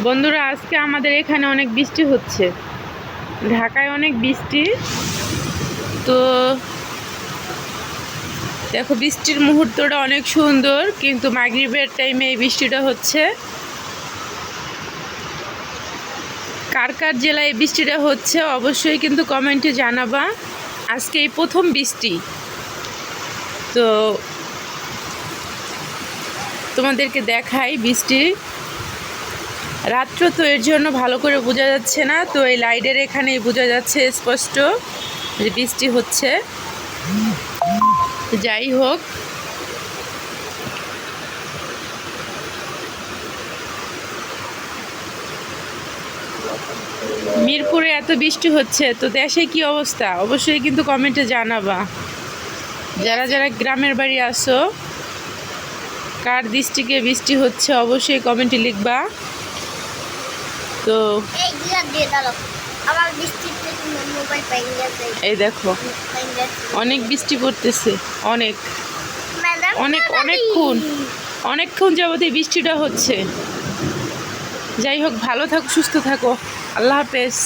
বন্ধুরা, আজকে আমাদের এখানে অনেক বৃষ্টি হচ্ছে। ঢাকায় অনেক বৃষ্টি। তো দেখো, বৃষ্টির মুহূর্তটা অনেক সুন্দর, কিন্তু মাগরিবের টাইমে এই বৃষ্টিটা হচ্ছে। কার কার জেলায় এই বৃষ্টিটা হচ্ছে অবশ্যই কিন্তু কমেন্টে জানাবা। আজকে এই প্রথম বৃষ্টি, তো তোমাদেরকে দেখাই বৃষ্টি। রাত্র তো এর জন্য ভালো করে বোঝা যাচ্ছে না, তো এই লাইটের এখানেই বোঝা যাচ্ছে স্পষ্ট যে বৃষ্টি হচ্ছে। যাই হোক, মিরপুরে এত বৃষ্টি হচ্ছে, তো দেশে কি অবস্থা অবশ্যই কিন্তু কমেন্টে জানাবা। যারা যারা গ্রামের বাড়ি আসো, কার ডিস্ট্রিক্টে বৃষ্টি হচ্ছে অবশ্যই কমেন্টে লিখবা। তো এই দেখো, অনেক বৃষ্টি পড়তেছে, অনেক অনেক অনেকক্ষণ যাবত এই বৃষ্টিটা হচ্ছে। যাই হোক, ভালো থাকো, সুস্থ থাকো, আল্লাহ হাফেজ।